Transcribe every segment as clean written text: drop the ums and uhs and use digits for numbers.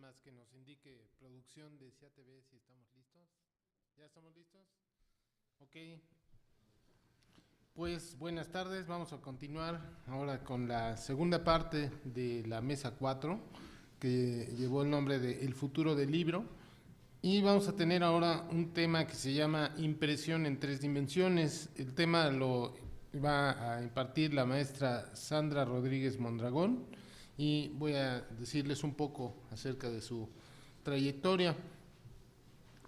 más que nos indique producción de CATV si estamos listos. ¿Ya estamos listos? Ok. Pues buenas tardes, vamos a continuar ahora con la segunda parte de la mesa 4, que llevó el nombre de El futuro del libro. Y vamos a tener ahora un tema que se llama impresión en 3 dimensiones. El tema lo va a impartir la maestra Sandra Rodríguez Mondragón y voy a decirles un poco acerca de su trayectoria.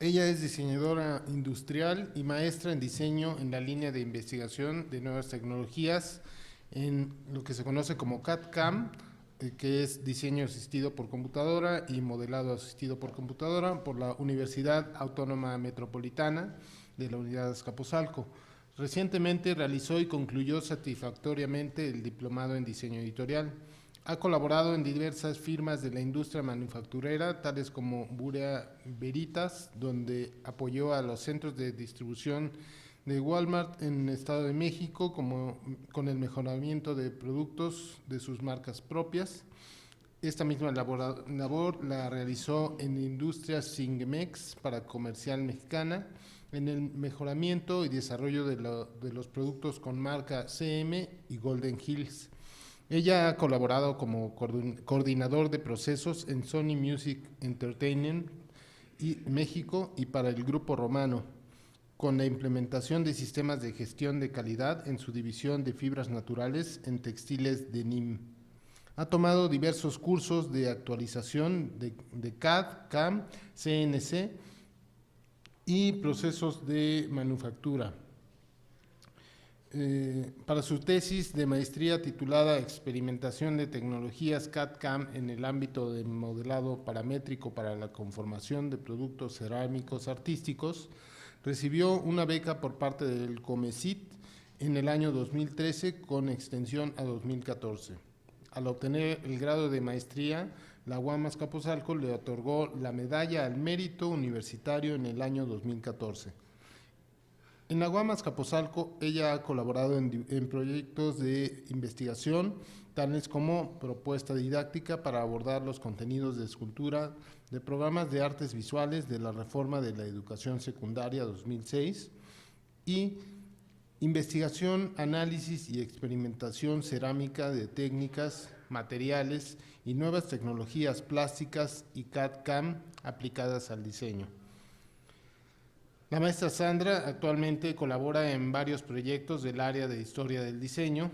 Ella es diseñadora industrial y maestra en diseño en la línea de investigación de nuevas tecnologías en lo que se conoce como CAD/CAM, que es diseño asistido por computadora y modelado asistido por computadora por la Universidad Autónoma Metropolitana de la Unidad de Azcapotzalco. Recientemente realizó y concluyó satisfactoriamente el diplomado en diseño editorial. Ha colaborado en diversas firmas de la industria manufacturera, tales como Burea Veritas, donde apoyó a los centros de distribución de Walmart en el Estado de México, como con el mejoramiento de productos de sus marcas propias. Esta misma labor la realizó en Industrias Singemex para Comercial Mexicana, en el mejoramiento y desarrollo de los productos con marca CM y Golden Hills. Ella ha colaborado como coordinador de procesos en Sony Music Entertainment y México y para el Grupo Romano, con la implementación de sistemas de gestión de calidad en su división de fibras naturales en textiles de NIM. Ha tomado diversos cursos de actualización de CAD, CAM, CNC y procesos de manufactura. Para su tesis de maestría titulada Experimentación de tecnologías CAD/CAM en el ámbito de modelado paramétrico para la conformación de productos cerámicos artísticos, recibió una beca por parte del COMECIT en el año 2013 con extensión a 2014. Al obtener el grado de maestría, la UAM Azcapotzalco le otorgó la Medalla al Mérito Universitario en el año 2014. En la UAM Azcapotzalco, ella ha colaborado en proyectos de investigación, tales como propuesta didáctica para abordar los contenidos de escultura de programas de artes visuales de la reforma de la educación secundaria 2006 y investigación, análisis y experimentación cerámica de técnicas, materiales y nuevas tecnologías plásticas y CAD/CAM aplicadas al diseño. La maestra Sandra actualmente colabora en varios proyectos del área de historia del diseño,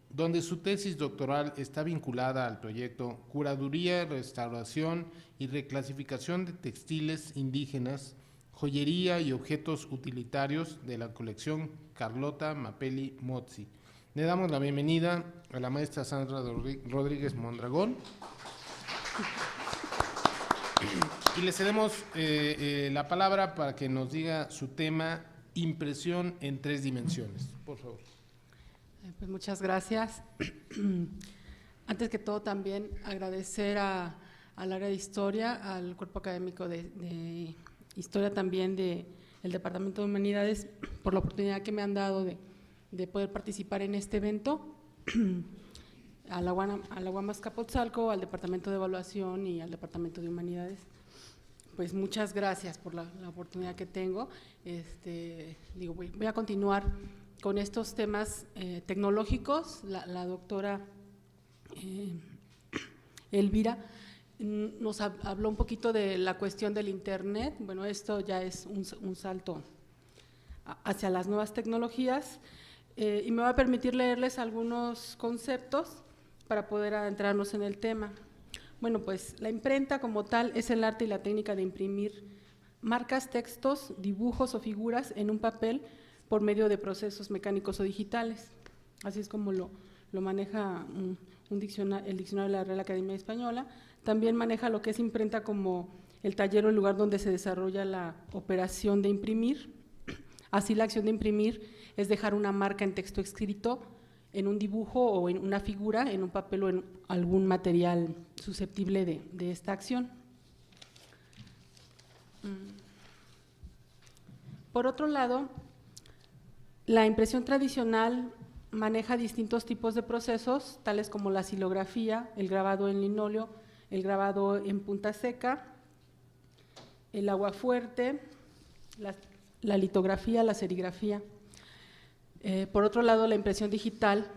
donde su tesis doctoral está vinculada al proyecto Curaduría, Restauración y Reclasificación de Textiles Indígenas, Joyería y Objetos Utilitarios de la colección Carlota Mapelli Mozzi. Le damos la bienvenida a la maestra Sandra Rodríguez Mondragón. Y le cedemos la palabra para que nos diga su tema, impresión en 3 dimensiones. Por favor. Pues muchas gracias. Antes que todo, también agradecer al área de historia, al cuerpo académico de historia también del Departamento de Humanidades, por la oportunidad que me han dado de poder participar en este evento. A la UAM Azcapotzalco, al Departamento de Evaluación y al Departamento de Humanidades. Pues muchas gracias por la oportunidad que tengo. Voy a continuar con estos temas tecnológicos. La doctora Elvira nos habló un poquito de la cuestión del Internet. Bueno, esto ya es un salto hacia las nuevas tecnologías y me va a permitir leerles algunos conceptos para poder adentrarnos en el tema. Bueno, pues la imprenta como tal es el arte y la técnica de imprimir marcas, textos, dibujos o figuras en un papel por medio de procesos mecánicos o digitales. Así es como lo maneja el diccionario de la Real Academia Española. También maneja lo que es imprenta como el taller o el lugar donde se desarrolla la operación de imprimir. Así, la acción de imprimir es dejar una marca en texto escrito, en un dibujo o en una figura, en un papel o en algún material susceptible de esta acción. Por otro lado, la impresión tradicional maneja distintos tipos de procesos, tales como la silografía, el grabado en linóleo, el grabado en punta seca, el agua fuerte, la litografía, la serigrafía. Por otro lado, la impresión digital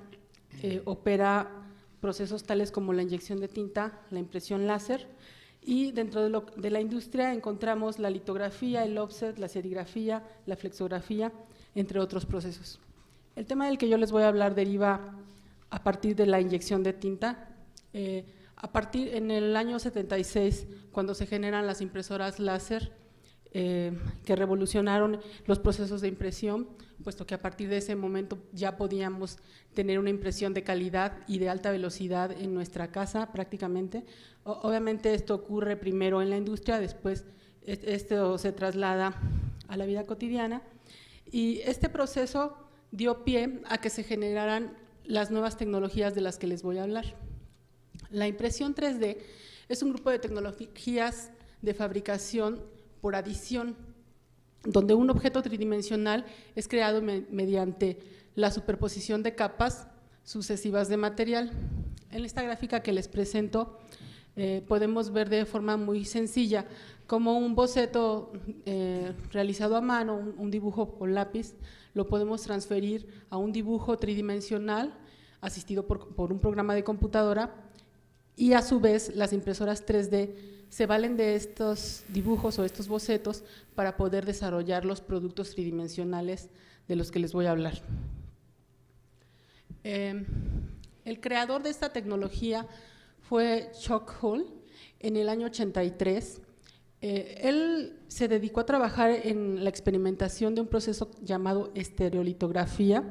opera procesos tales como la inyección de tinta, la impresión láser, y dentro de la industria encontramos la litografía, el offset, la serigrafía, la flexografía, entre otros procesos. El tema del que yo les voy a hablar deriva a partir de la inyección de tinta. En el año 76, cuando se generan las impresoras láser, que revolucionaron los procesos de impresión, puesto que a partir de ese momento ya podíamos tener una impresión de calidad y de alta velocidad en nuestra casa prácticamente. Obviamente esto ocurre primero en la industria, después esto se traslada a la vida cotidiana, y este proceso dio pie a que se generaran las nuevas tecnologías de las que les voy a hablar. La impresión 3D es un grupo de tecnologías de fabricación por adición, donde un objeto tridimensional es creado mediante la superposición de capas sucesivas de material. En esta gráfica que les presento podemos ver de forma muy sencilla cómo un boceto realizado a mano, un dibujo con lápiz, lo podemos transferir a un dibujo tridimensional asistido por un programa de computadora, y a su vez las impresoras 3D se valen de estos dibujos o estos bocetos para poder desarrollar los productos tridimensionales de los que les voy a hablar. El creador de esta tecnología fue Chuck Hull en el año 83. Él se dedicó a trabajar en la experimentación de un proceso llamado estereolitografía.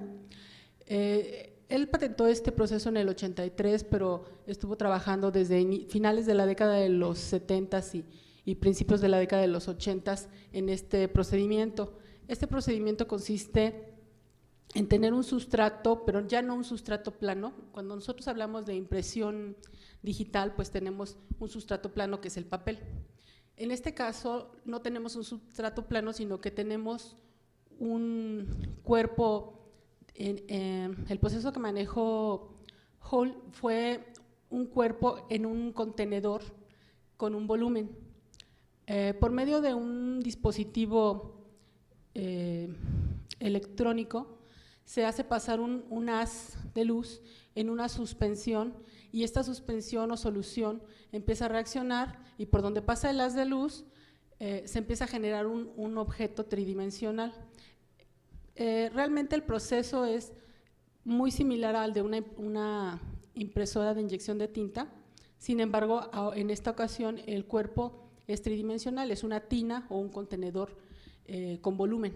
Él patentó este proceso en el 83, pero estuvo trabajando desde finales de la década de los 70s y principios de la década de los 80s en este procedimiento. Este procedimiento consiste en tener un sustrato, pero ya no un sustrato plano. Cuando nosotros hablamos de impresión digital, pues tenemos un sustrato plano que es el papel. En este caso no tenemos un sustrato plano, sino que tenemos un cuerpo. El proceso que manejó Hull fue un cuerpo en un contenedor con un volumen. Por medio de un dispositivo electrónico se hace pasar un haz de luz en una suspensión, y esta suspensión o solución empieza a reaccionar, y por donde pasa el haz de luz se empieza a generar un objeto tridimensional. Realmente el proceso es muy similar al de una impresora de inyección de tinta. Sin embargo, en esta ocasión el cuerpo es tridimensional, es una tina o un contenedor con volumen.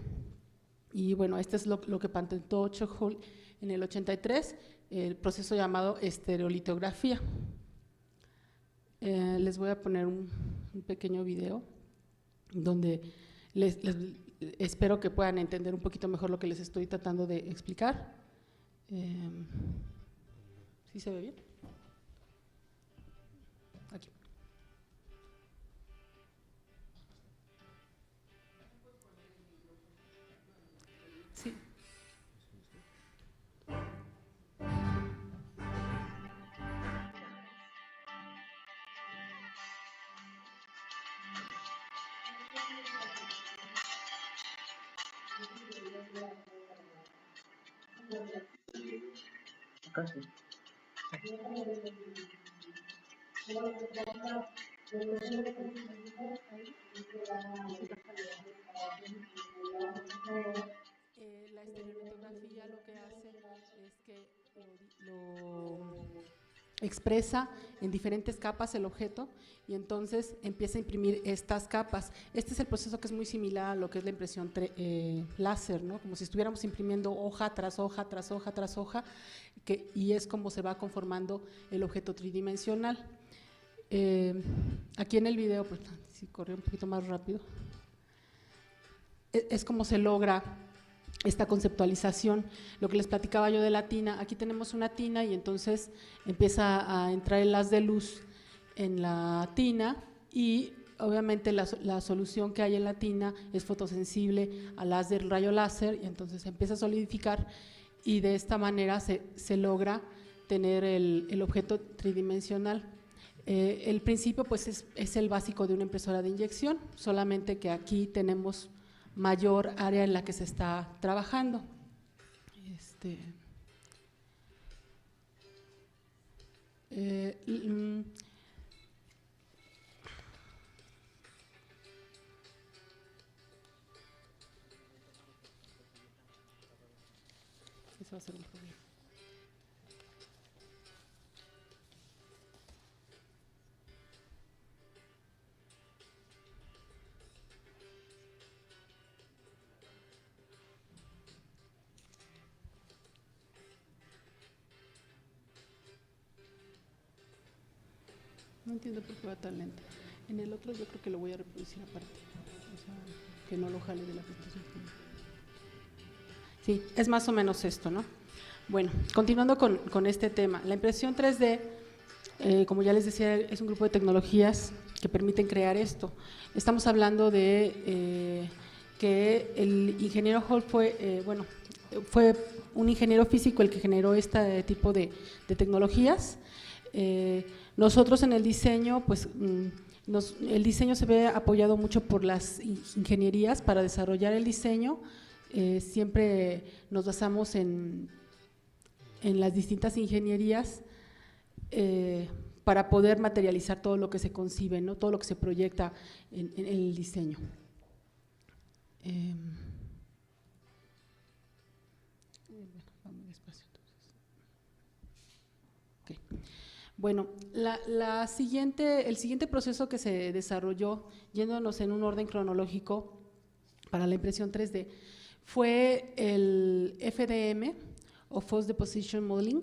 Y bueno, este es lo que patentó Chuck Hull en el 83, el proceso llamado estereolitografía. Les voy a poner un pequeño video donde espero que puedan entender un poquito mejor lo que les estoy tratando de explicar. ¿Sí se ve bien? Aquí. Sí. La estereolitografía lo que hace es que lo expresa en diferentes capas el objeto, y entonces empieza a imprimir estas capas. Este es el proceso que es muy similar a lo que es la impresión láser, ¿no? Como si estuviéramos imprimiendo hoja tras hoja, tras hoja, tras hoja, y es como se va conformando el objeto tridimensional. Aquí en el video, pues, si corre un poquito más rápido, es como se logra esta conceptualización. Lo que les platicaba yo de la tina, aquí tenemos una tina y entonces empieza a entrar el haz de luz en la tina, y obviamente la solución que hay en la tina es fotosensible al haz del rayo láser, y entonces empieza a solidificar, y de esta manera se logra tener el objeto tridimensional. El principio pues es el básico de una impresora de inyección, solamente que aquí tenemos mayor área en la que se está trabajando. Eso va a ser un problema. No entiendo por qué va tan lento. En el otro yo creo que lo voy a reproducir aparte, o sea, que no lo jale de la presentación. Sí, es más o menos esto, ¿no? Bueno, continuando con este tema, la impresión 3D, como ya les decía, es un grupo de tecnologías que permiten crear esto. Estamos hablando de que el ingeniero Hall fue un ingeniero físico el que generó este tipo de tecnologías. Nosotros en el diseño, pues el diseño se ve apoyado mucho por las ingenierías para desarrollar el diseño. Siempre nos basamos en las distintas ingenierías para poder materializar todo lo que se concibe, ¿no? Todo lo que se proyecta en el diseño. Vamos despacio entonces. Okay. Bueno, el siguiente proceso que se desarrolló, yéndonos en un orden cronológico para la impresión 3D, fue el FDM, o Phase Deposition Modeling,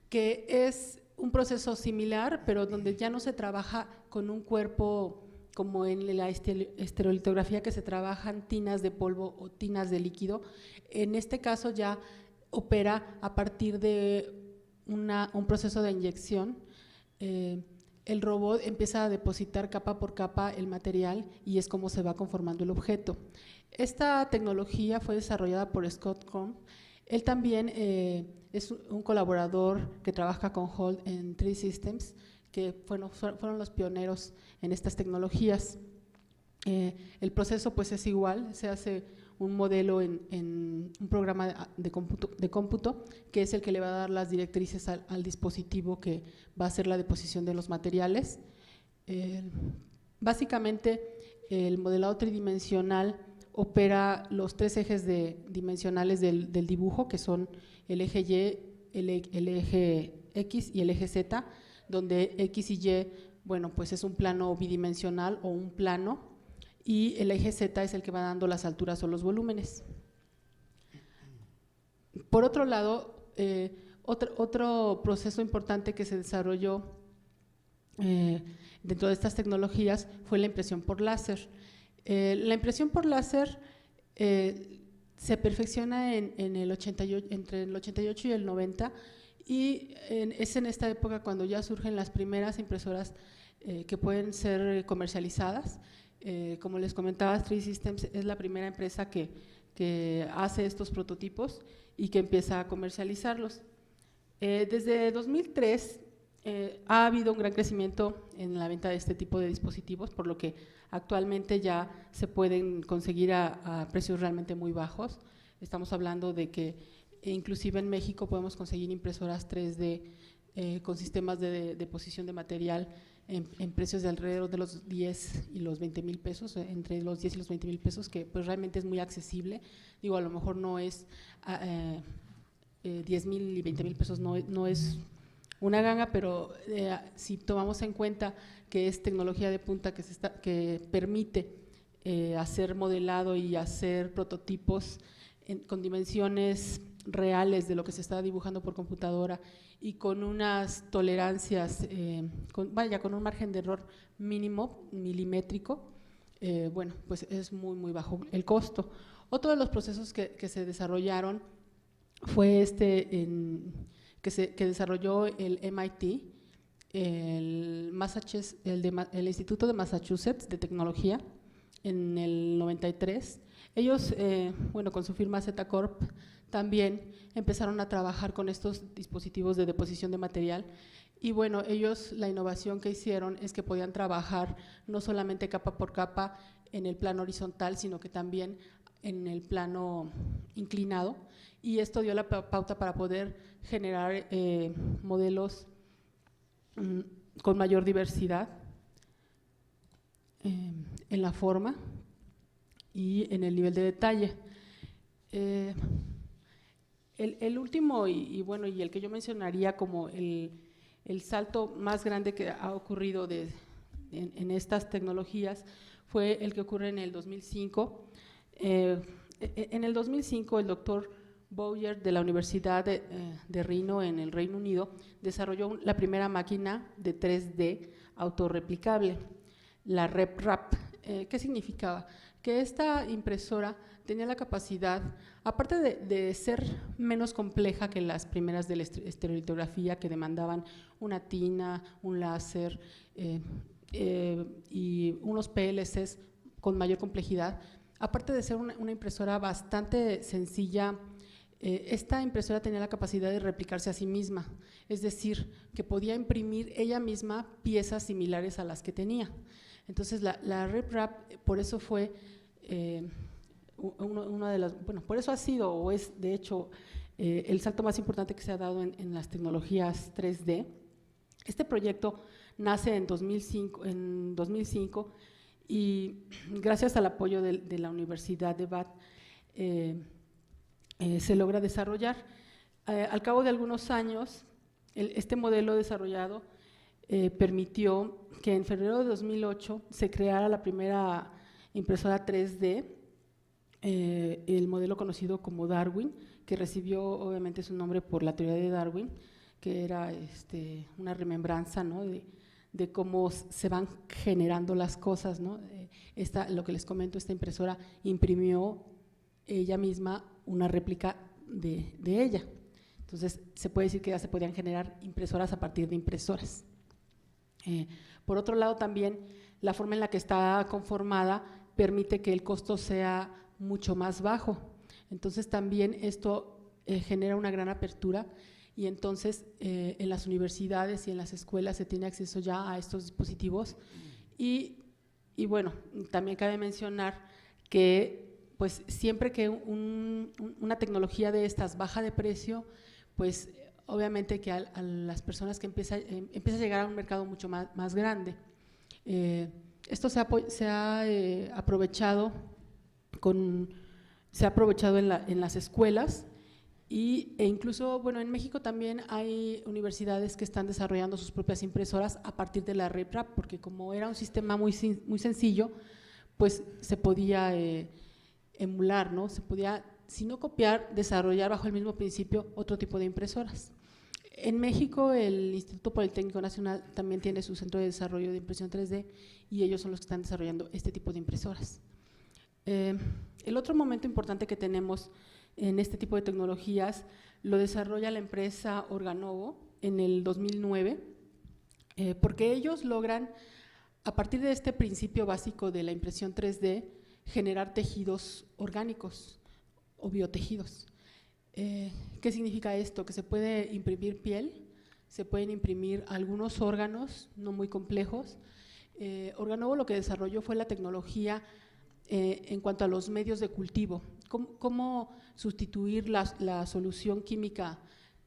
que es un proceso similar, pero donde ya no se trabaja con un cuerpo como en la estereolitografía, que se trabajan tinas de polvo o tinas de líquido. En este caso ya opera a partir de un proceso de inyección. El robot empieza a depositar capa por capa el material y es como se va conformando el objeto. Esta tecnología fue desarrollada por Scott Crumb. Él también es un colaborador que trabaja con Holt en 3D Systems, que fueron los pioneros en estas tecnologías. El proceso pues es igual, se hace un modelo en un programa de cómputo, que es el que le va a dar las directrices al dispositivo que va a hacer la deposición de los materiales. Básicamente, el modelado tridimensional opera los tres ejes dimensionales del dibujo, que son el eje Y, el eje X y el eje Z, donde X y Y, bueno, pues es un plano bidimensional o un plano, y el eje Z es el que va dando las alturas o los volúmenes. Por otro lado, otro proceso importante que se desarrolló dentro de estas tecnologías fue la impresión por láser. La impresión por láser se perfecciona entre el 88 y el 90, y es en esta época cuando ya surgen las primeras impresoras que pueden ser comercializadas. Como les comentaba, 3D Systems es la primera empresa que hace estos prototipos y que empieza a comercializarlos. Desde 2003 ha habido un gran crecimiento en la venta de este tipo de dispositivos, por lo que actualmente ya se pueden conseguir a precios realmente muy bajos. Estamos hablando de que inclusive en México podemos conseguir impresoras 3D con sistemas de deposición de material en precios de alrededor de los 10 y los 20 mil pesos, entre los 10 y los 20 mil pesos, que pues realmente es muy accesible. Digo, a lo mejor no es 10 mil y 20 mil pesos, no es una ganga, pero si tomamos en cuenta que es tecnología de punta que permite hacer modelado y hacer prototipos con dimensiones reales de lo que se está dibujando por computadora y con unas tolerancias, con un margen de error mínimo, milimétrico, bueno, pues es muy bajo el costo. Otro de los procesos que se desarrollaron fue que desarrolló el MIT, el Instituto de Massachusetts de Tecnología, en el 93. Ellos, bueno, con su firma Z-Corp, también empezaron a trabajar con estos dispositivos de deposición de material Y bueno, ellos la innovación que hicieron es que podían trabajar no solamente capa por capa en el plano horizontal, sino que también en el plano inclinado, y esto dio la pauta para poder generar modelos con mayor diversidad en la forma y en el nivel de detalle. El último y bueno, y el que yo mencionaría como el salto más grande que ha ocurrido en estas tecnologías fue el que ocurre en el 2005. En el 2005 el doctor Bowyer de la Universidad de Rhino en el Reino Unido desarrolló la primera máquina de 3D autorreplicable, la RepRap. ¿Qué significaba? Que esta impresora tenía la capacidad, aparte de ser menos compleja que las primeras de la estereolitografía, que demandaban una tina, un láser y unos PLCs con mayor complejidad, aparte de ser una impresora bastante sencilla, esta impresora tenía la capacidad de replicarse a sí misma, es decir, que podía imprimir ella misma piezas similares a las que tenía. Entonces la RepRap por eso fue una de las, bueno, por eso ha sido o es de hecho el salto más importante que se ha dado en las tecnologías 3D. Este proyecto nace en 2005 y gracias al apoyo de la Universidad de Bath se logra desarrollar. Al cabo de algunos años, este modelo desarrollado permitió que en febrero de 2008 se creara la primera impresora 3D, el modelo conocido como Darwin, que recibió obviamente su nombre por la teoría de Darwin, que era una remembranza, ¿no?, de cómo se van generando las cosas, ¿no? Lo que les comento, esta impresora imprimió ella misma una réplica de ella. Entonces, se puede decir que ya se podían generar impresoras a partir de impresoras. Por otro lado, también la forma en la que está conformada permite que el costo sea mucho más bajo. Entonces, también esto genera una gran apertura y entonces en las universidades y en las escuelas se tiene acceso ya a estos dispositivos y bueno, también cabe mencionar que pues siempre que una tecnología de estas baja de precio, pues obviamente que a las personas que empieza a llegar a un mercado mucho más grande. Esto se ha aprovechado en las escuelas e incluso, bueno, en México también hay universidades que están desarrollando sus propias impresoras a partir de la RepRap, porque como era un sistema muy sencillo, pues se podía emular, ¿no? Se podía, si no copiar, desarrollar bajo el mismo principio otro tipo de impresoras. En México, el Instituto Politécnico Nacional también tiene su centro de desarrollo de impresión 3D y ellos son los que están desarrollando este tipo de impresoras. El otro momento importante que tenemos en este tipo de tecnologías lo desarrolla la empresa Organovo en el 2009, porque ellos logran, a partir de este principio básico de la impresión 3D, generar tejidos orgánicos o biotejidos. ¿Qué significa esto? Que se puede imprimir piel, se pueden imprimir algunos órganos no muy complejos. Organovo lo que desarrolló fue la tecnología en cuanto a los medios de cultivo, cómo sustituir la solución química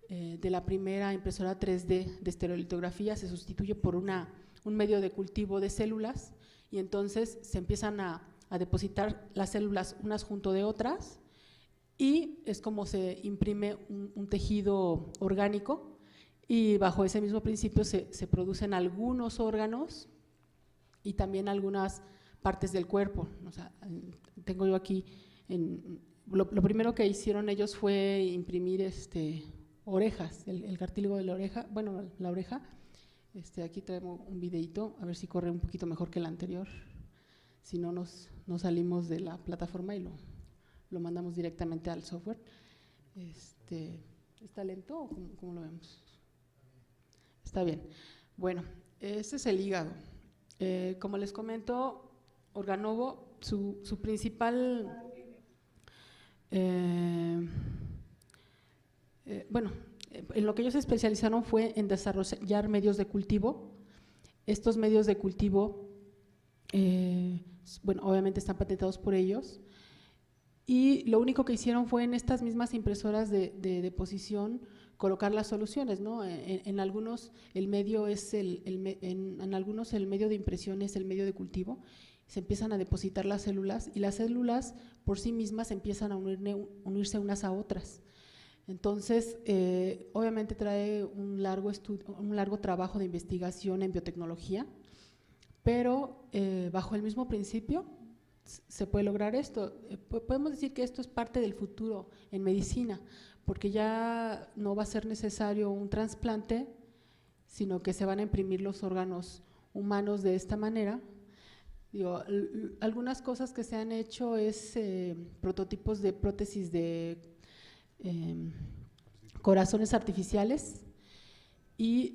de la primera impresora 3D de estereolitografía, se sustituye por un medio de cultivo de células y entonces se empiezan a depositar las células unas junto de otras y es como se imprime un tejido orgánico y bajo ese mismo principio se producen algunos órganos y también algunas partes del cuerpo. O sea, tengo yo aquí, lo primero que hicieron ellos fue imprimir orejas, el cartílago de la oreja, bueno, la oreja. Aquí traemos un videito, a ver si corre un poquito mejor que el anterior, si no nos salimos de la plataforma y lo mandamos directamente al software. ¿Está lento o cómo lo vemos? Está bien. Bueno, este es el hígado. Como les comento, Organovo, su principal, en lo que ellos se especializaron fue en desarrollar medios de cultivo. Estos medios de cultivo, bueno, obviamente están patentados por ellos, y lo único que hicieron fue en estas mismas impresoras de deposición colocar las soluciones, ¿no? En algunos el medio es en algunos el medio de impresión es el medio de cultivo, se empiezan a depositar las células y las células por sí mismas empiezan a unirse unas a otras. Entonces, obviamente trae un largo trabajo de investigación en biotecnología, pero bajo el mismo principio se puede lograr esto. Podemos decir que esto es parte del futuro en medicina, porque ya no va a ser necesario un trasplante, sino que se van a imprimir los órganos humanos de esta manera. Digo, algunas cosas que se han hecho es prototipos de prótesis de corazones artificiales y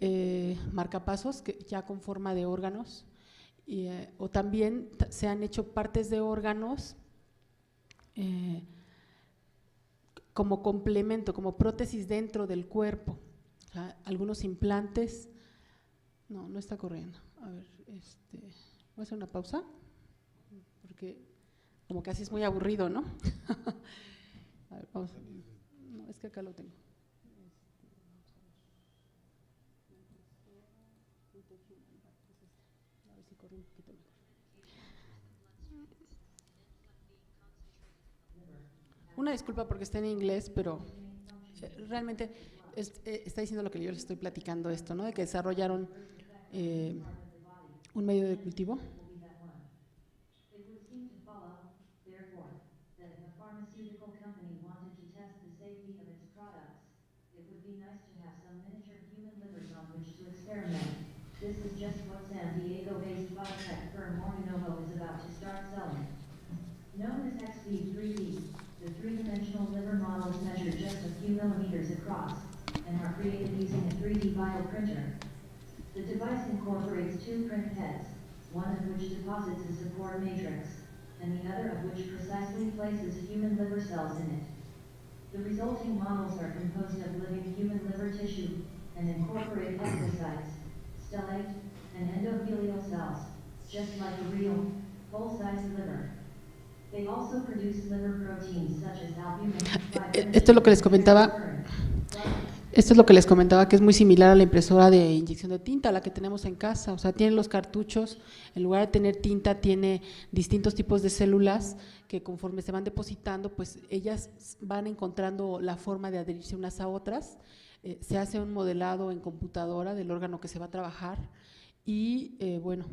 marcapasos que ya con forma de órganos, o también se han hecho partes de órganos como complemento, como prótesis dentro del cuerpo. O sea, algunos implantes. No está corriendo. A ver, voy a hacer una pausa, porque como que así es muy aburrido, ¿no? A ver, vamos. No, es que acá lo tengo. A ver si corre un poquito mejor. Una disculpa porque está en inglés, pero realmente está diciendo lo que yo les estoy platicando esto, ¿no? De que desarrollaron un medio de cultivo. This is just what San Diego-based biotech firm Organovo is about to start selling. Known as XV3D, the three-dimensional liver models measure just a few millimeters across and are created using a 3D bioprinter. The device incorporates two print heads, one of which deposits a support matrix, and the other of which precisely places human liver cells in it. The resulting models are composed of living human liver tissue and incorporate hepatocytes, stellate, and endothelial cells, just like a real, full-size liver. They also produce liver proteins such as albumin. Esto es lo que les comentaba. Esto es lo que les comentaba, que es muy similar a la impresora de inyección de tinta, la que tenemos en casa. O sea, tiene los cartuchos, en lugar de tener tinta, tiene distintos tipos de células que conforme se van depositando, pues ellas van encontrando la forma de adherirse unas a otras. Se hace un modelado en computadora del órgano que se va a trabajar y bueno,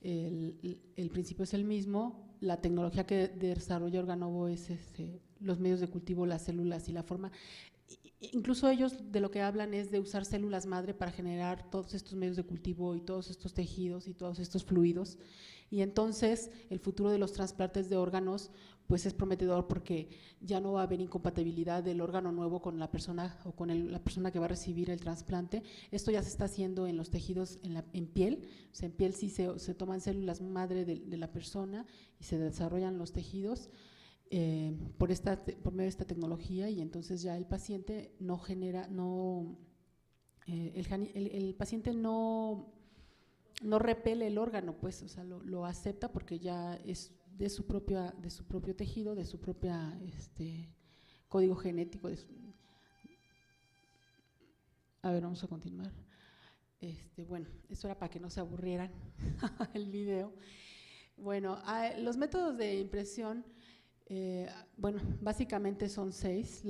el principio es el mismo. La tecnología que desarrolla Organovo es los medios de cultivo, las células y la forma. Incluso ellos de lo que hablan es de usar células madre para generar todos estos medios de cultivo y todos estos tejidos y todos estos fluidos. Y entonces el futuro de los trasplantes de órganos pues es prometedor, porque ya no va a haber incompatibilidad del órgano nuevo con la persona o con la persona que va a recibir el trasplante. Esto ya se está haciendo en los tejidos en piel. O sea, en piel sí se toman células madre de la persona y se desarrollan los tejidos por medio de esta tecnología, y entonces ya el paciente no genera, el paciente no repele el órgano, pues, o sea, lo acepta porque ya es de su propio tejido, de su propia código genético. A ver, vamos a continuar. Bueno, esto era para que no se aburrieran el video. Bueno, los métodos de impresión, bueno, básicamente son 6,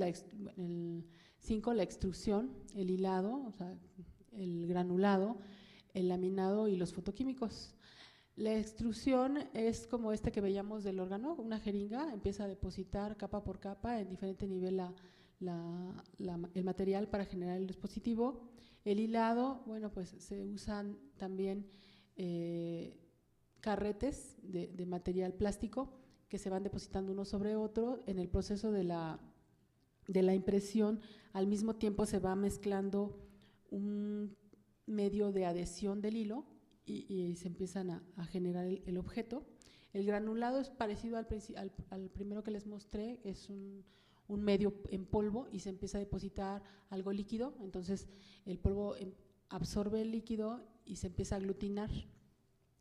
5, la extrusión, el hilado, o sea, el granulado, el laminado y los fotoquímicos. La extrusión es como que veíamos del órgano, una jeringa, empieza a depositar capa por capa en diferente nivel el material para generar el dispositivo. El hilado, bueno, pues se usan también carretes de material plástico que se van depositando uno sobre otro. En el proceso de la impresión, al mismo tiempo se va mezclando un medio de adhesión del hilo y se empiezan a generar el objeto. El granulado es parecido al primero que les mostré, es un medio en polvo y se empieza a depositar algo líquido, entonces el polvo absorbe el líquido y se empieza a aglutinar.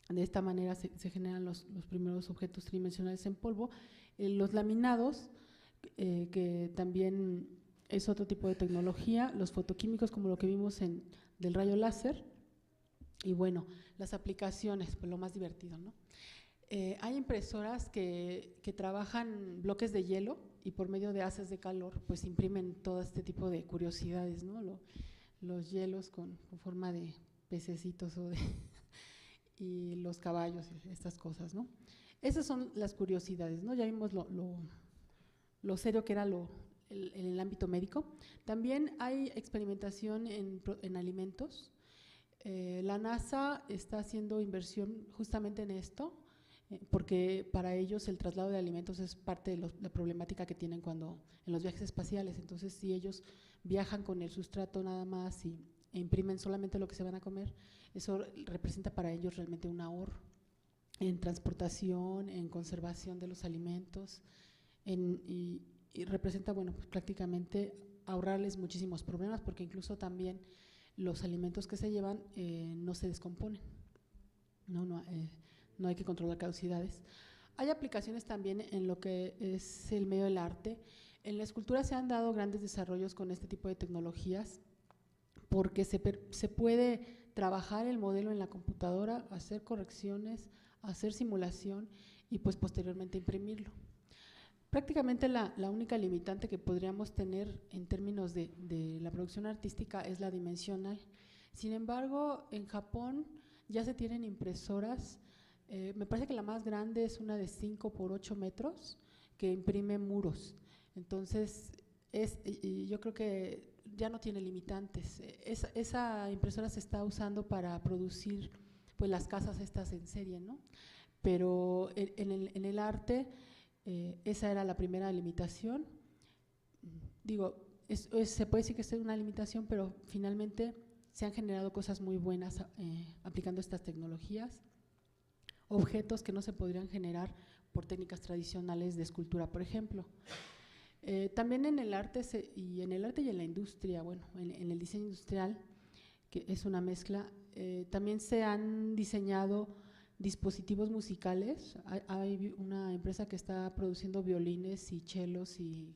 De esta manera se generan los primeros objetos tridimensionales en polvo. Los laminados, que también es otro tipo de tecnología, los fotoquímicos como lo que vimos del rayo láser, y bueno, las aplicaciones, pues lo más divertido, ¿no? Hay impresoras que trabajan bloques de hielo y por medio de haces de calor pues imprimen todo este tipo de curiosidades, ¿no? Los hielos con forma de pececitos y los caballos, estas cosas, ¿no? Esas son las curiosidades, ¿no? Ya vimos lo serio que era en el ámbito médico. También hay experimentación en alimentos. La NASA está haciendo inversión justamente en esto, porque para ellos el traslado de alimentos es parte de la problemática que tienen en los viajes espaciales. Entonces, si ellos viajan con el sustrato nada más e imprimen solamente lo que se van a comer, eso representa para ellos realmente un ahorro en transportación, en conservación de los alimentos, y representa, bueno, pues prácticamente ahorrarles muchísimos problemas, porque incluso también los alimentos que se llevan no se descomponen, no hay que controlar caducidades. Hay aplicaciones también en lo que es el medio del arte. En la escultura se han dado grandes desarrollos con este tipo de tecnologías, porque se puede trabajar el modelo en la computadora, hacer correcciones, hacer simulación y pues posteriormente imprimirlo. Prácticamente la única limitante que podríamos tener en términos de la producción artística es la dimensional. Sin embargo, en Japón ya se tienen impresoras, me parece que la más grande es una de 5 por 8 metros que imprime muros. Entonces, yo creo que ya no tiene limitantes. Esa impresora se está usando para producir pues las casas estas en serie, ¿no? Pero en el arte esa era la primera limitación. Digo, se puede decir que es una limitación, pero finalmente se han generado cosas muy buenas aplicando estas tecnologías, objetos que no se podrían generar por técnicas tradicionales de escultura, por ejemplo. También en el arte y en la industria, bueno, en el diseño industrial, que es una mezcla, también se han diseñado dispositivos musicales. Hay una empresa que está produciendo violines y chelos y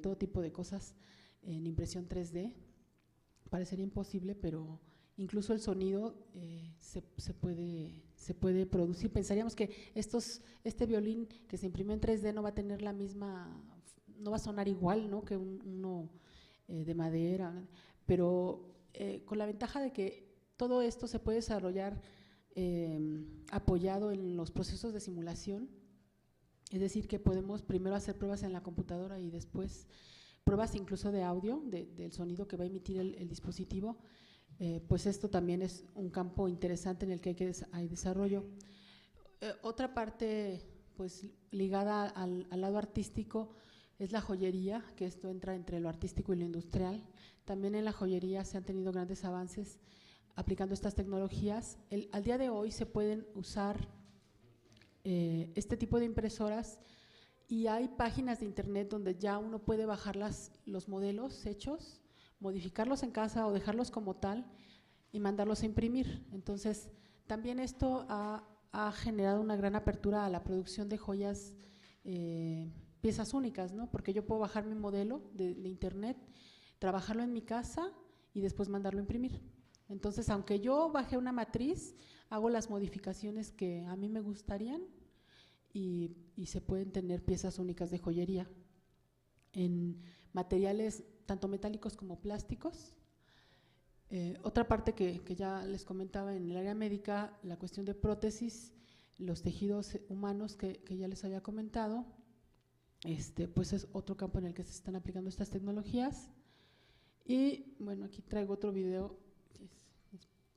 todo tipo de cosas en impresión 3D. Parecería imposible, pero incluso el sonido se puede producir. Pensaríamos que este violín que se imprime en 3D no va a tener no va a sonar igual, ¿no?, que uno de madera, pero con la ventaja de que todo esto se puede desarrollar apoyado en los procesos de simulación, es decir, que podemos primero hacer pruebas en la computadora y después pruebas incluso de audio, del sonido que va a emitir el dispositivo. Pues esto también es un campo interesante en el que hay desarrollo. Otra parte pues ligada al lado artístico es la joyería, que esto entra entre lo artístico y lo industrial. También en la joyería se han tenido grandes avances aplicando estas tecnologías. Al día de hoy se pueden usar este tipo de impresoras y hay páginas de internet donde ya uno puede bajar los modelos hechos, modificarlos en casa o dejarlos como tal y mandarlos a imprimir. Entonces, también esto ha generado una gran apertura a la producción de joyas, piezas únicas, ¿no? Porque yo puedo bajar mi modelo de internet, trabajarlo en mi casa y después mandarlo a imprimir. Entonces, aunque yo bajé una matriz, hago las modificaciones que a mí me gustarían y se pueden tener piezas únicas de joyería en materiales tanto metálicos como plásticos. Otra parte que ya les comentaba en el área médica, la cuestión de prótesis, los tejidos humanos que ya les había comentado, pues es otro campo en el que se están aplicando estas tecnologías. Y bueno, aquí traigo otro video,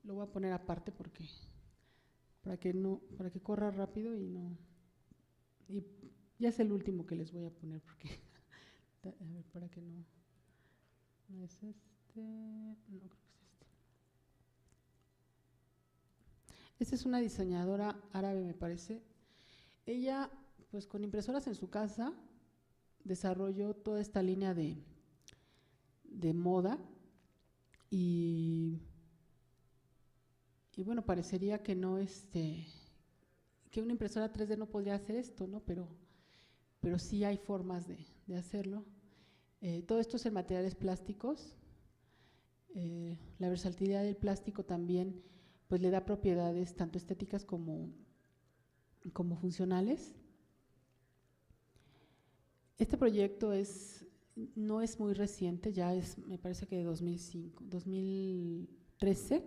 lo voy a poner aparte porque para que corra rápido y ya es el último que les voy a poner porque a ver, para que no es no creo que es este. Esta es una diseñadora árabe, me parece. Ella, pues con impresoras en su casa, desarrolló toda esta línea de moda y bueno, parecería que no que una impresora 3D no podría hacer esto, ¿no? Pero sí hay formas de hacerlo. Todo esto es en materiales plásticos. La versatilidad del plástico también pues le da propiedades tanto estéticas como funcionales. Este proyecto no es muy reciente, ya es, me parece que de 2013.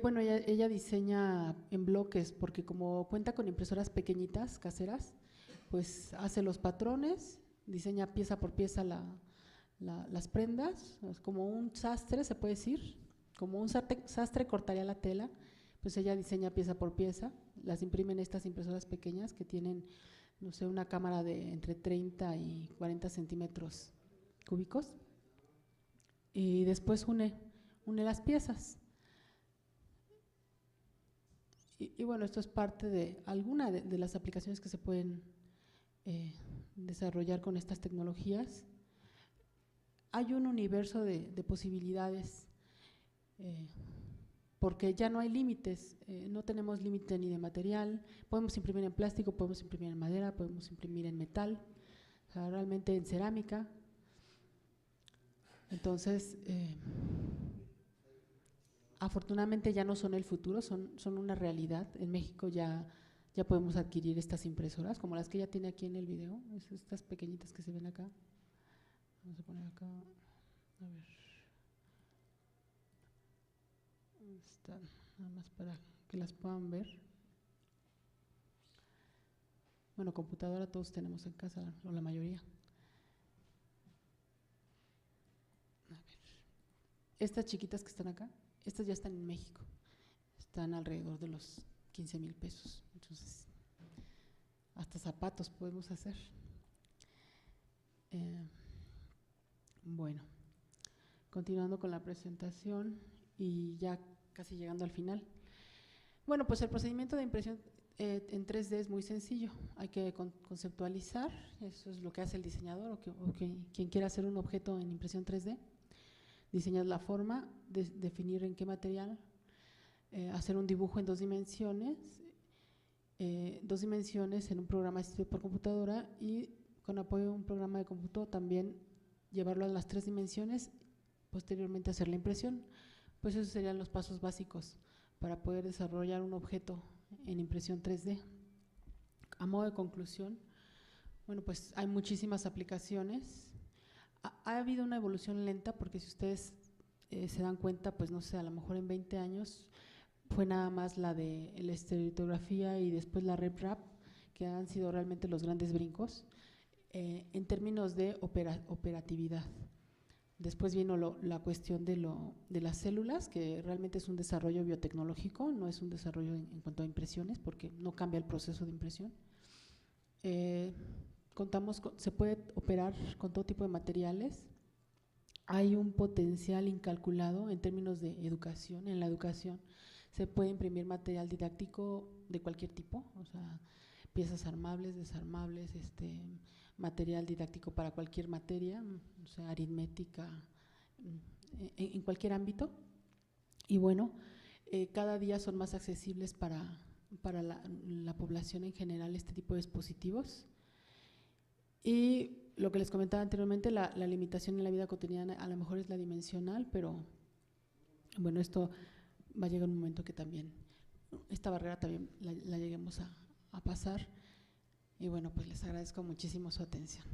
Bueno, ella diseña en bloques porque como cuenta con impresoras pequeñitas, caseras, pues hace los patrones, diseña pieza por pieza las prendas, como un sastre se puede decir, como un sastre cortaría la tela, pues ella diseña pieza por pieza, las imprime en estas impresoras pequeñas que tienen, no sé, una cámara de entre 30 y 40 centímetros cúbicos y después une las piezas. Y bueno, esto es parte de alguna de las aplicaciones que se pueden desarrollar con estas tecnologías. Hay un universo de posibilidades porque ya no hay límites, no tenemos límite ni de material, podemos imprimir en plástico, podemos imprimir en madera, podemos imprimir en metal, o sea, realmente en cerámica. Entonces, afortunadamente ya no son el futuro, son una realidad. En México ya podemos adquirir estas impresoras, como las que ella tiene aquí en el video, estas pequeñitas que se ven acá. Vamos a poner acá, a ver. Están, nada más para que las puedan ver. Bueno, computadora todos tenemos en casa, o la mayoría. A ver. Estas chiquitas que están acá, estas ya están en México, están alrededor de los 15,000 pesos, entonces hasta zapatos podemos hacer. Bueno, continuando con la presentación y ya casi llegando al final. Bueno, pues el procedimiento de impresión en 3D es muy sencillo, hay que conceptualizar, eso es lo que hace el diseñador o quien quiera hacer un objeto en impresión 3D. Diseñar la forma, definir en qué material, hacer un dibujo en 2 dimensiones, 2 dimensiones en un programa asistido por computadora y con apoyo de un programa de cómputo también llevarlo a las 3 dimensiones, posteriormente hacer la impresión. Pues esos serían los pasos básicos para poder desarrollar un objeto en impresión 3D. A modo de conclusión, bueno, pues hay muchísimas aplicaciones. Ha habido una evolución lenta porque si ustedes se dan cuenta, pues no sé, a lo mejor en 20 años fue nada más la de la estereolitografía y después la RepRap, que han sido realmente los grandes brincos en términos de operatividad. Después vino la cuestión de las células, que realmente es un desarrollo biotecnológico, no es un desarrollo en cuanto a impresiones, porque no cambia el proceso de impresión. Se puede operar con todo tipo de materiales. Hay un potencial incalculado en términos de educación. En la educación se puede imprimir material didáctico de cualquier tipo, o sea, piezas armables, desarmables, material didáctico para cualquier materia, o sea, aritmética, en cualquier ámbito. Y bueno, cada día son más accesibles para la población en general este tipo de dispositivos. Y lo que les comentaba anteriormente, la limitación en la vida cotidiana a lo mejor es la dimensional, pero bueno, esto va a llegar un momento que también, esta barrera también la lleguemos a pasar. Y bueno, pues les agradezco muchísimo su atención.